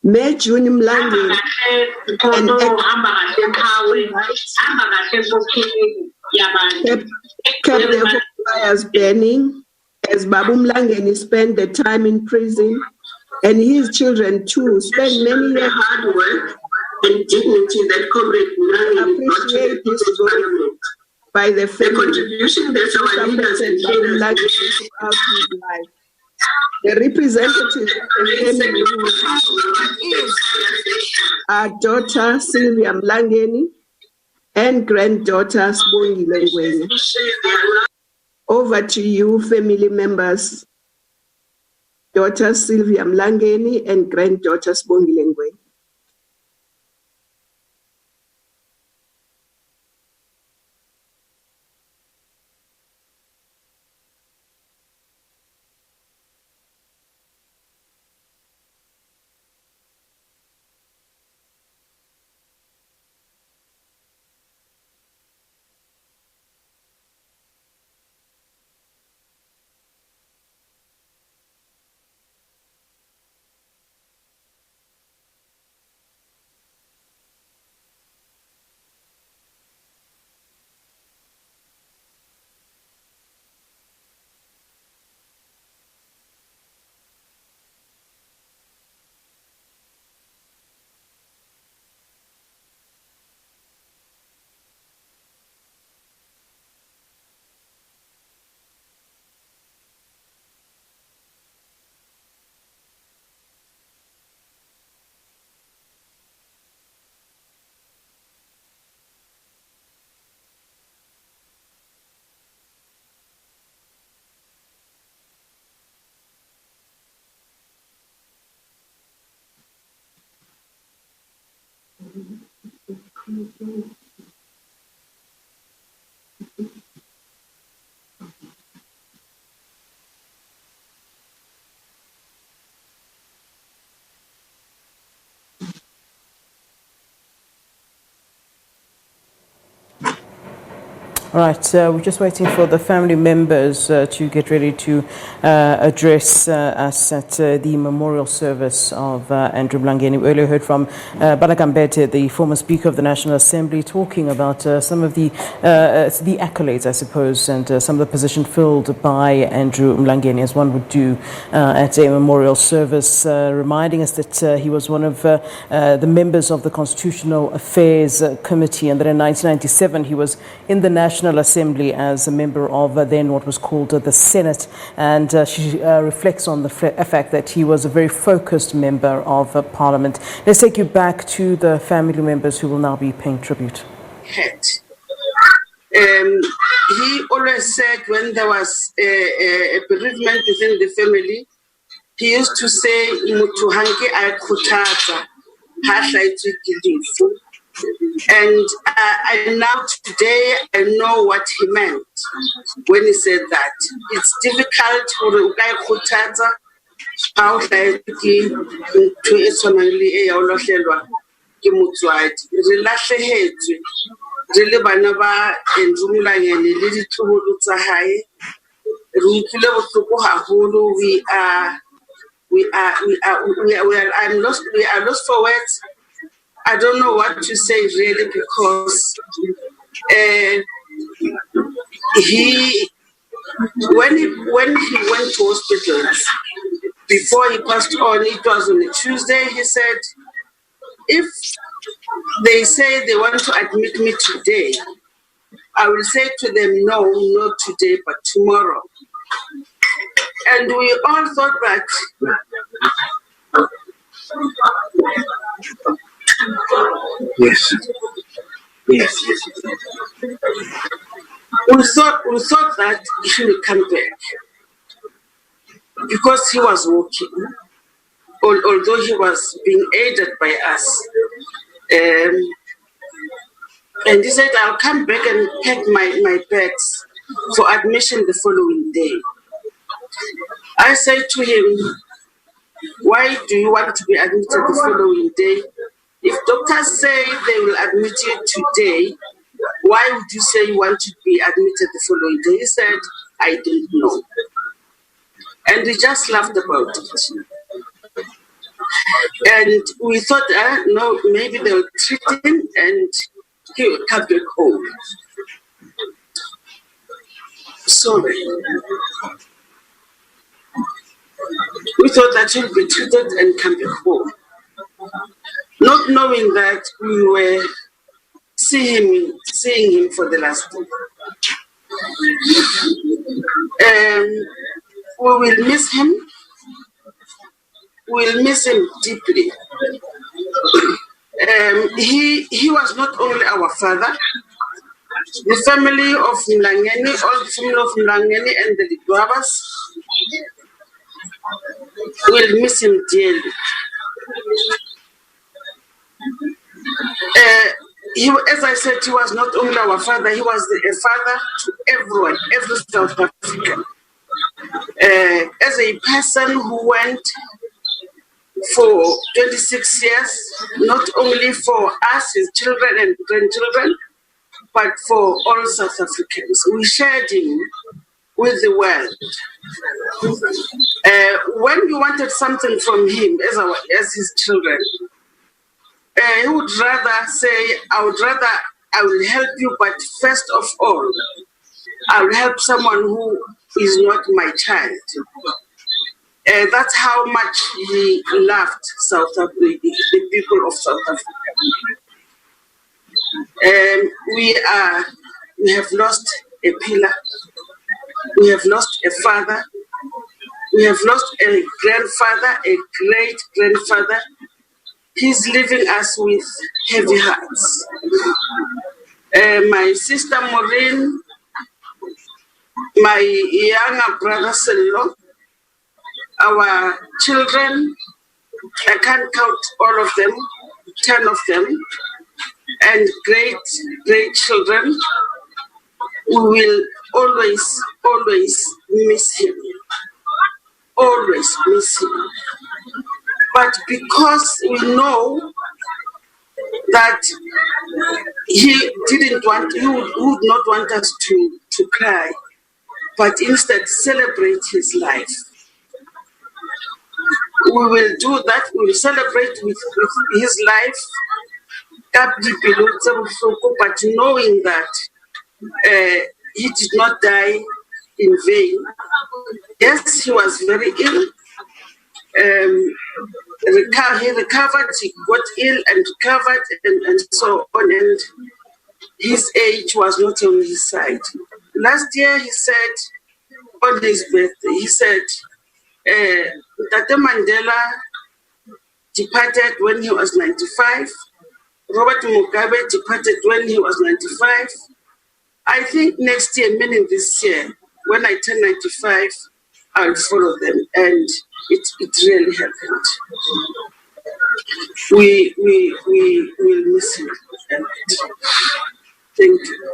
Mejuni Mlangeni kept the fires burning as Babu Mlangeni spent the time in prison, and his children too spent many years hard work and dignity that Comrade Mlangeni appreciate this government by the contribution that our leaders and Mlangeni throughout his life. The representatives of the family are daughter Sylvia Mlangeni and granddaughter Sibongile Ngwenya. Over to you, family members. Daughter Sylvia Mlangeni and granddaughter Sibongile Ngwenya. All right, we're just waiting for the family members to get ready to address us at the memorial service of Andrew Mlangeni. We earlier heard from Balakambete, the former Speaker of the National Assembly, talking about some of the accolades, I suppose, and some of the position filled by Andrew Mlangeni, as one would do at a memorial service, reminding us that he was one of the members of the Constitutional Affairs Committee, and that in 1997 he was in the National Assembly as a member of then what was called the Senate, and she reflects on the fact that he was a very focused member of Parliament. Let's take you back to the family members who will now be paying tribute. He always said when there was a bereavement within the family, he used to say, "Muthu hanke ayakhuthaza, hahlaitswe ke lefu." And now today I know what he meant when he said that. It's difficult for the ayakhuthaza how to esonali eyawlohlelwa ke motswadi. Re lahlehetswe re le bana ba Andrew Mlangeni le ditloholo tsa hae. Re utlwile bohloko haholo. We are lost for words. I don't know what to say really, because when he went to hospitals before he passed on, it was on a Tuesday, he said, if they say they want to admit me today, I will say to them, no, not today, but tomorrow. And we all thought that yes. We thought that he would come back because he was walking, although he was being aided by us. And he said, I'll come back and pack my bags for admission the following day. I said to him, why do you want to be admitted the following day? If doctors say they will admit you today, why would you say you want to be admitted the following day? He said, I don't know. And we just laughed about it. And we thought, no, maybe they'll treat him and he will come back home. Sorry. We thought that he'll be treated and come back home. Not knowing that we were seeing him for the last time. We will miss him. We'll miss him deeply. He was not only our father, the family of Mlangeni, all the family of Mlangeni and the Ligwabas will miss him dearly. As I said, he was not only our father, he was a father to everyone, every South African. As a person who went for 26 years, not only for us, his children and grandchildren, but for all South Africans. We shared him with the world. When we wanted something from him as his children, he would rather say, I will help you, but first of all, I will help someone who is not my child. That's how much he loved South Africa, the people of South Africa. We have lost a pillar. We have lost a father. We have lost a grandfather, a great-grandfather. He's leaving us with heavy hearts. My sister Maureen, my younger brother-in-law, our children, I can't count all of them, 10 of them, and great children, we will always miss him. Always miss him. But because we know that he would not want us to cry, but instead celebrate his life. We will do that, we will celebrate with his life, but knowing that he did not die in vain. Yes, he was very ill. He recovered, he got ill and recovered and so on, and his age was not on his side. Last year he said, on his birthday, he said, Tate Mandela departed when he was 95, Robert Mugabe departed when he was 95. I think next year, meaning this year, when I turn 95, I'll follow them, and it really happened. We will miss him. Thank you.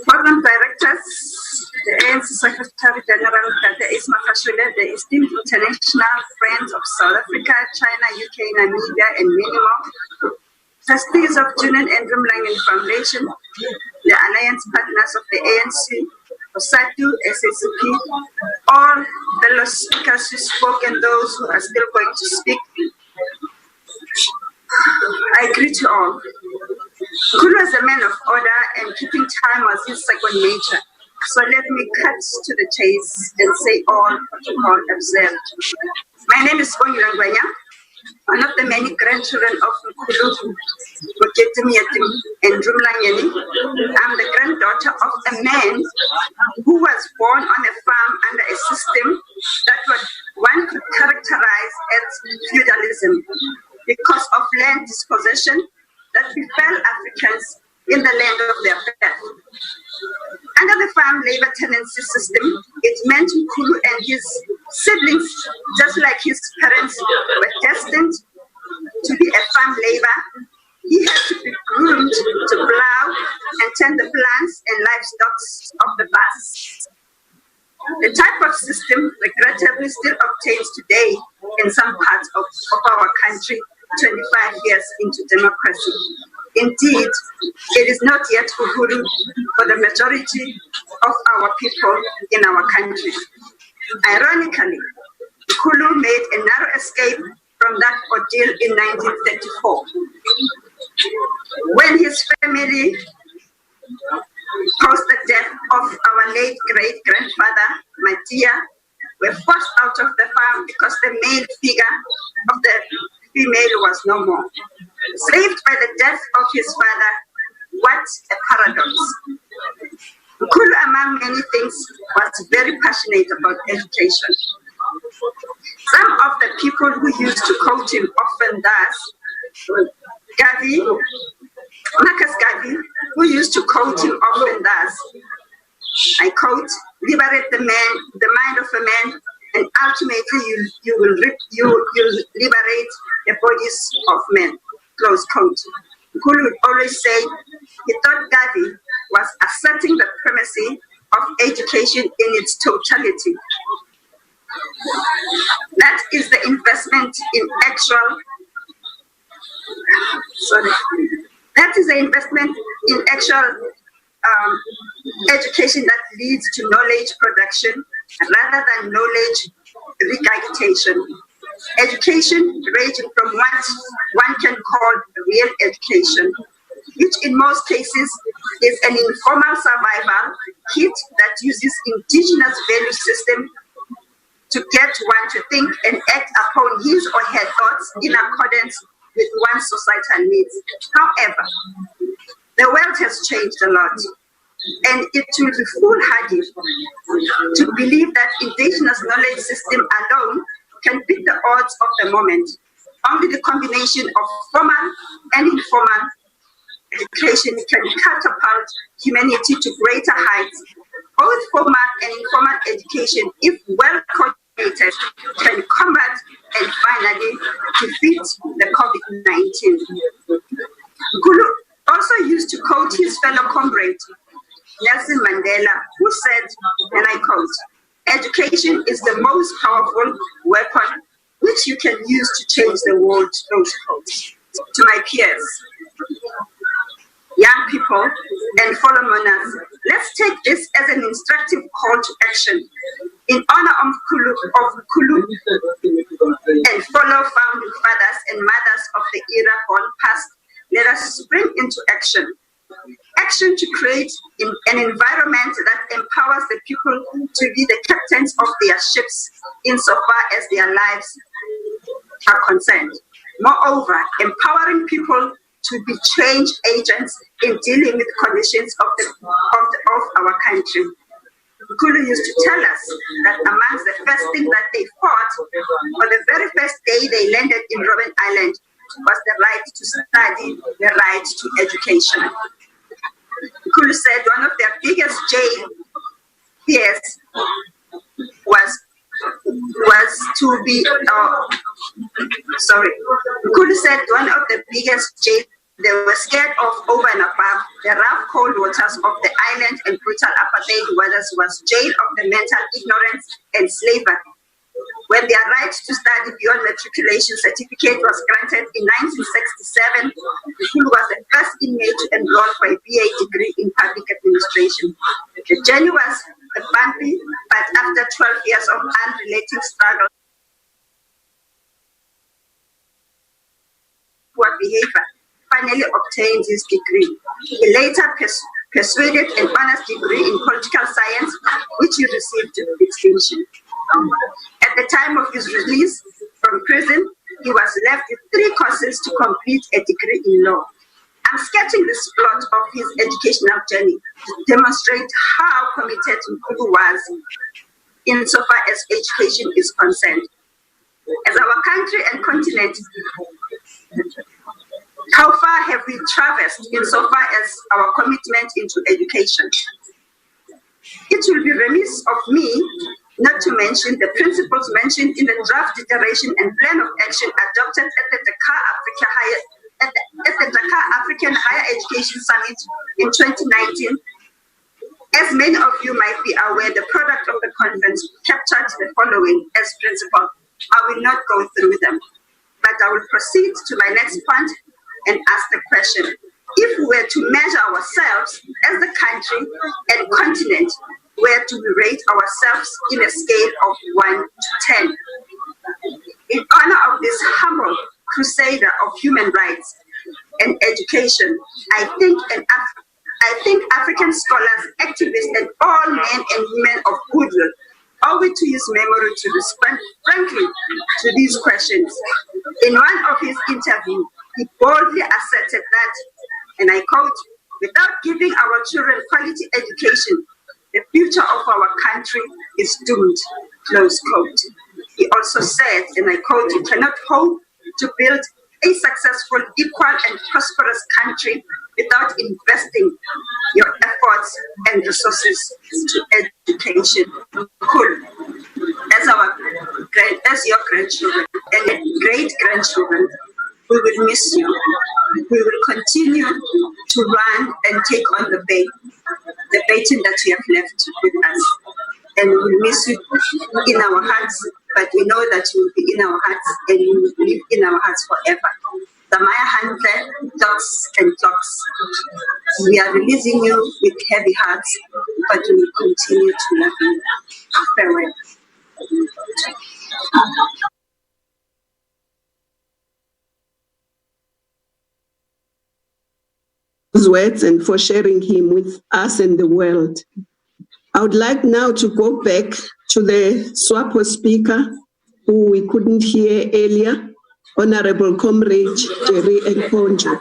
Program Directors, the ANC Secretary General, Dr. Isma Fashule, the esteemed international friends of South Africa, China, UK, Namibia, and many more, trustees of June and Andrew Mlangeni Foundation, the alliance partners of the ANC, SADC, SABC, all fellow speakers who spoke and those who are still going to speak. I greet you all. Kulu was a man of order and keeping time was his second nature. So let me cut to the chase and say all protocol observed. My name is Mlangeni, one of the many grandchildren of Kulu, and Mlangeni. I'm the granddaughter of a man who was born on a farm under a system that one could characterize as feudalism because of land dispossession that befell Africans in the land of their birth. Under the farm labor tenancy system, it meant Kulu and his siblings, just like his parents, were destined to be a farm labor. He had to be groomed to plow and tend the plants and livestock of the past. The type of system regrettably still obtains today in some parts of our country, 25 years into democracy. Indeed, it is not yet uhuru for the majority of our people in our country. Ironically, Kulu made a narrow escape from that ordeal in 1934, when his family, post the death of our late great-grandfather, Matia, were forced out of the farm because the male figure of the female was no more. Saved by the death of his father, what a paradox. Kulu, among many things, was very passionate about education. Some of the people who used to quote him often thus, Marcus Garvey, who used to quote him often thus, I quote, liberate the mind of a man, and ultimately you will liberate the bodies of men, close quote. Kulu would always say he thought Garvey was asserting the primacy of education in its totality. That is the investment in actual education that leads to knowledge production rather than knowledge regurgitation. Education ranging from what one can call real education, which in most cases is an informal survival kit that uses indigenous value system to get one to think and act upon his or her thoughts in accordance with one's societal needs. However, the world has changed a lot, and it will be foolhardy to believe that indigenous knowledge system alone can beat the odds of the moment. Only the combination of formal and informal education can catapult humanity to greater heights. Both formal and informal education, if well coordinated, can combat and finally defeat the COVID-19. Kulu also used to quote his fellow comrade, Nelson Mandela, who said, and I quote, education is the most powerful weapon which you can use to change the world, close quotes. To my peers, young people, and fellow monarchs, let's take this as an instructive call to action. In honor of Kulu and fellow founding fathers and mothers of the era gone past, let us spring into action. Action to create an environment that empowers the people to be the captains of their ships insofar as their lives are concerned. Moreover, empowering people to be change agents in dealing with conditions of our country. Kulu used to tell us that amongst the first things that they fought, or the very first day they landed in Robben Island, was the right to study, the right to education. Kulu said one of their biggest jail fears was to be, Kulu said one of the biggest jail they were scared of over and above the rough cold waters of the island and brutal apartheid waters was jail of the mental ignorance and slavery. When their right to study beyond matriculation certificate was granted in 1967, Kulu was the first inmate to enroll for a BA degree in public administration. The journey was bumpy, but after 12 years of unrelenting struggle, poor behavior, finally obtained his degree. He later persuaded an honors degree in political science, which he received with distinction. At the time of his release from prison, he was left with 3 courses to complete a degree in law. I'm sketching this plot of his educational journey to demonstrate how committed Kulu was insofar as education is concerned. As our country and continent, how far have we traversed insofar as our commitment into education? It will be remiss of me not to mention the principles mentioned in the draft declaration and plan of action adopted at the Dakar African Higher Education Summit in 2019. As many of you might be aware, the product of the conference captured the following as principle. I will not go through them, but I will proceed to my next point and ask the question, If we were to measure ourselves as a country and continent, where do we rate ourselves in a scale of 1 to 10? In honor of this humble crusader of human rights and education, I think African scholars, activists, and all men and women of goodwill owe it to his memory to respond frankly to these questions. In one of his interviews, he boldly asserted that, and I quote, "Without giving our children quality education, the future of our country is doomed," close quote. He also said, and I quote, "You cannot hope to build a successful, equal, and prosperous country without investing your efforts and resources to education." Cool. As your grandchildren and great-grandchildren, we will miss you. We will continue to run and take on the baton that you have left with us. And we will miss you in our hearts, but we know that you will be in our hearts and you will live in our hearts forever. Samaya Handle, dogs and dogs. We are releasing you with heavy hearts, but we will continue to love you. Farewell. Words and for sharing him with us and the world. I would like now to go back to the SWAPO speaker, who we couldn't hear earlier, Honorable Comrade Jerry Nkonjo.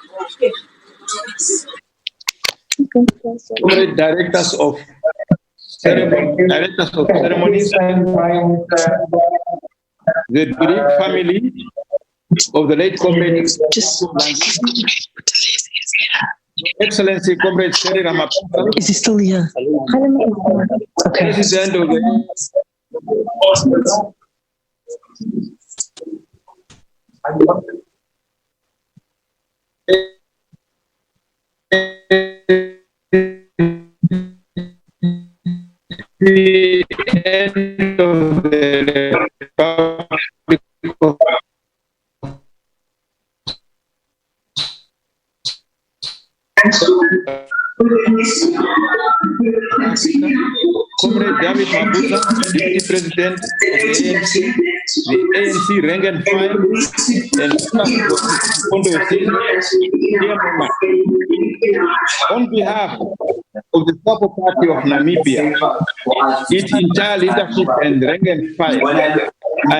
Directors of ceremonies, the bereaved family of the late comrade, Excellency Comrade Sherry Ramaphosa, is he still here? Okay. President of the end of the Republic of Comrade David Mabuza, Deputy President of the ANC rank and file, and on behalf of the SWAPO Party of Namibia, its entire leadership and rank and file, I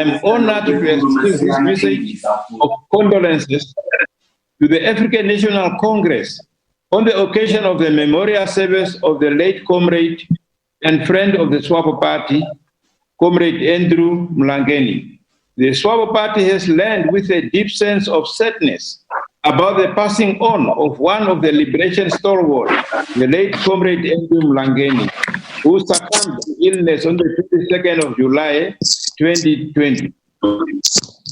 am honored to exchange this message of condolences to the African National Congress on the occasion of the memorial service of the late comrade and friend of the SWAPO Party, Comrade Andrew Mlangeni. The SWAPO Party has learned with a deep sense of sadness about the passing on of one of the liberation stalwarts, the late Comrade Andrew Mlangeni, who succumbed to illness on the 22nd of July, 2020.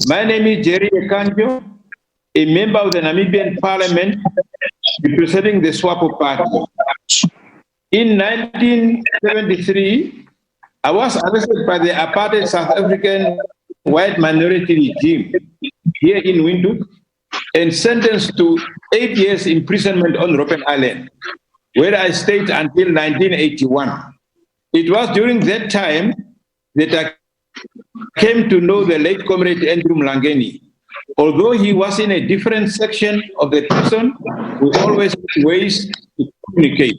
My name is Jerry Nkonjo, a member of the Namibian Parliament representing the SWAPO Party. In 1973, I was arrested by the apartheid South African white minority regime here in Windhoek and sentenced to 8 years imprisonment on Robben Island, where I stayed until 1981. It was during that time that I came to know the late comrade Andrew Mlangeni. Although he was in a different section of the prison, we always had ways to communicate.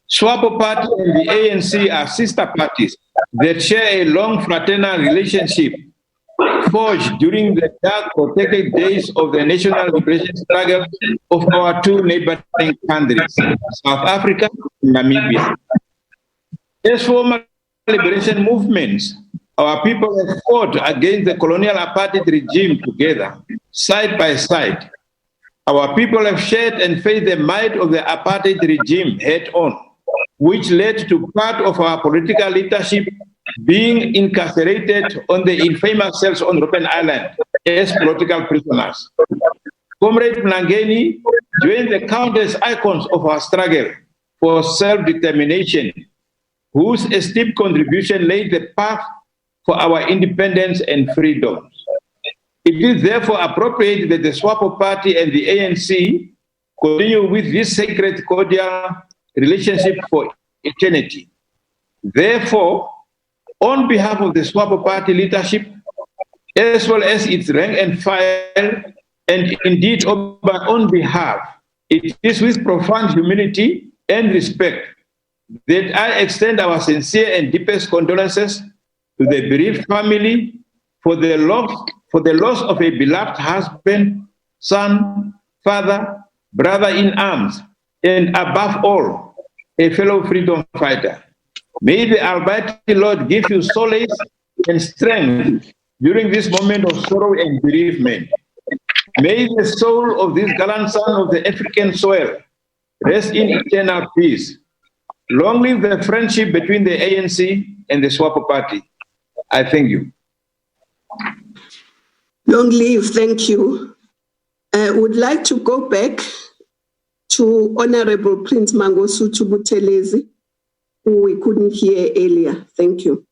SWAPO Party and the ANC are sister parties that share a long fraternal relationship forged during the dark protected days of the national liberation struggle of our two neighboring countries, South Africa and Namibia. As former liberation movements, our people have fought against the colonial apartheid regime together, side by side. Our people have shared and faced the might of the apartheid regime head on, which led to part of our political leadership being incarcerated on the infamous cells on Robben Island as political prisoners. Comrade Mlangeni joined the countless icons of our struggle for self-determination, whose esteemed contribution laid the path for our independence and freedom. It is therefore appropriate that the SWAPO Party and the ANC continue with this sacred cordial relationship for eternity. Therefore, on behalf of the SWAPO party leadership, as well as its rank and file, and indeed on behalf, it is with profound humility and respect that I extend our sincere and deepest condolences to the bereaved family for the loss of a beloved husband, son, father, brother in arms, and above all, a fellow freedom fighter. May the Almighty Lord give you solace and strength during this moment of sorrow and bereavement. May the soul of this gallant son of the African soil rest in eternal peace. Long live the friendship between the ANC and the SWAPO party. I thank you. Long live, thank you. I would like to go back to Honorable Prince Mangosuthu Buthelezi, who we couldn't hear earlier. Thank you.